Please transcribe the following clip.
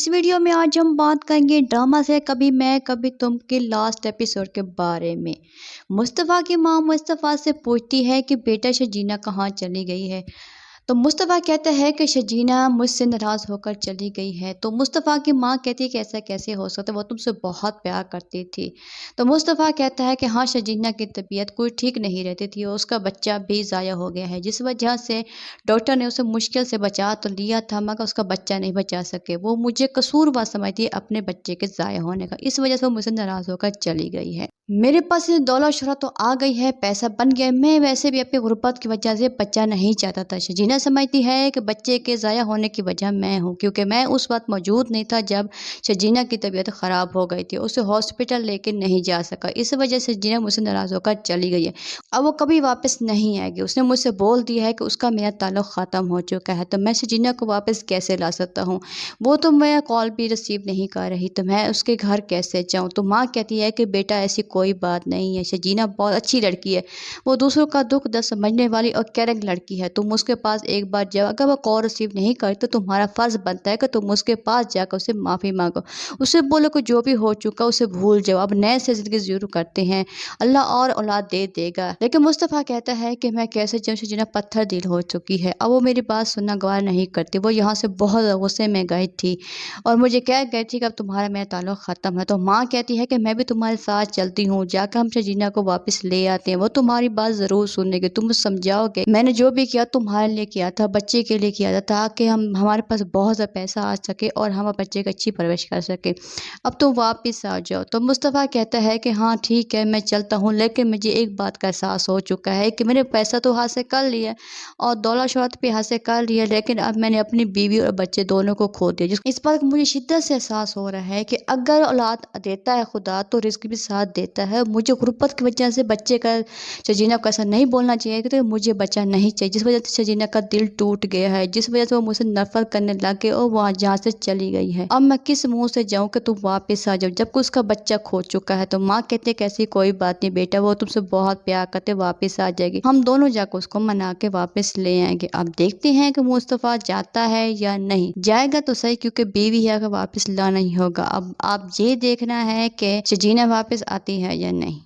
इस वीडियो में आज हम बात करेंगे ड्रामा से कभी मैं कभी तुम के लास्ट एपिसोड के बारे में। मुस्तफ़ा की माँ मुस्तफ़ा से पूछती है कि बेटा शजीना कहाँ चली गई है। तो मुस्तफ़ा कहता है कि शजीना मुझसे नाराज़ होकर चली गई है। तो मुस्तफ़ा की माँ कहती है कि ऐसा कैसे हो सकता है, वो तुमसे बहुत प्यार करती थी। तो मुस्तफ़ा कहता है कि हाँ, शजीना की तबीयत कोई ठीक नहीं रहती थी और उसका बच्चा भी ज़ाया हो गया है, जिस वजह से डॉक्टर ने उसे मुश्किल से बचा तो लिया था, मगर उसका बच्चा नहीं बचा सके। वो मुझे कसूरवार समझती है अपने बच्चे के ज़ाया होने का, इस वजह से वो मुझसे नाराज़ होकर चली गई है। मेरे पास ये दौलत शोहरत तो आ गई है, पैसा बन गया है, मैं वैसे भी अपनी गुर्बत की वजह से बच्चा नहीं चाहता था। शजीना समझती है कि बच्चे के ज़ाया होने की वजह मैं हूँ, क्योंकि मैं उस वक्त मौजूद नहीं था जब शजीना की तबीयत ख़राब हो गई थी। उसे हॉस्पिटल लेके नहीं जा सका, इस वजह से शजीना मुझसे नाराज़ होकर चली गई है। अब वो कभी वापस नहीं आएगी। उसने मुझसे बोल दिया है कि उसका मेरा ताल्लुक़ ख़त्म हो चुका है, तो मैं शजीना को वापस कैसे ला सकता हूँ। वो तो मैं कॉल भी रिसीव नहीं कर रही, तो मैं उसके घर कैसे जाऊँ। तो माँ कहती है कि बेटा ऐसी कोई बात नहीं है, शजीना बहुत अच्छी लड़की है, वो दूसरों का दुख दर्द समझने वाली और कैरेक्ट लड़की है। तुम उसके पास एक बार जाओ, अगर वो कॉल रिसीव नहीं करे तो तुम्हारा फ़र्ज़ बनता है कि तुम उसके पास जाकर उससे माफ़ी मांगो। उसे बोलो कि जो भी हो चुका उसे भूल जाओ, अब नए से ज़िंदगी शुरू करते हैं, अल्लाह और औलाद दे देगा। लेकिन मुस्तफ़ा कहता है कि मैं कैसे जाऊँ, शजीना पत्थर दिल हो चुकी है। अब वो मेरी बात सुनना गवार नहीं करती। वो यहाँ से बहुत गुस्से में गई थी और मुझे कह गई थी कि अब तुम्हारा मेरा ताल्लुक़ ख़त्म है। तो माँ कहती है कि मैं भी तुम्हारे साथ चलती हूँ, जाकर हम शजीना को वापस ले आते हैं। वो तुम्हारी बात ज़रूर सुनेगी, तुम समझाओगे। मैंने जो भी किया तुम्हारे लिए किया था, बच्चे के लिए किया था, ताकि हमारे पास बहुत ज़्यादा पैसा आ सके और हम बच्चे की अच्छी परवरिश कर सकें। अब तुम वापस आ जाओ। तो मुस्तफ़ा कहता है कि हाँ ठीक है, मैं चलता हूँ, लेकिन मुझे एक बात का एहसास हो चुका है कि मैंने पैसा तो हाथ से कर लिया और दौलत शोहरत भी हाथ से कर लिया, लेकिन अब मैंने अपनी बीवी और बच्चे दोनों को खो दिया। इस बात का मुझे शिद्दत से एहसास हो रहा है कि अगर औलाद देता है खुदा तो रिज़्क भी साथ देता है। मुझे गुर्बत की वजह से बच्चे का शजीना को ऐसा नहीं बोलना चाहिए कि मुझे बच्चा नहीं चाहिए, जिस वजह से शजीना का दिल टूट गया है, जिस वजह से वो मुझसे नफरत करने लग गई और वहाँ जहाँ से चली गई है। अब मैं किस मुंह से जाऊँ कि तुम वापस आ जाओ, जबकि उसका बच्चा खो चुका है। तो माँ कहते कि ऐसी कोई बात नहीं बेटा, वो तुमसे बहुत प्यार करते, वापस आ जाएगी, हम दोनों जाकर उसको मना के वापस ले आएंगे। अब देखते हैं कि मुस्तफ़ा जाता है या नहीं। जाएगा तो सही, क्योंकि बीवी है, अगर वापस लाना ही होगा। अब आप ये देखना है कि शजीना वापस आती है या नहीं।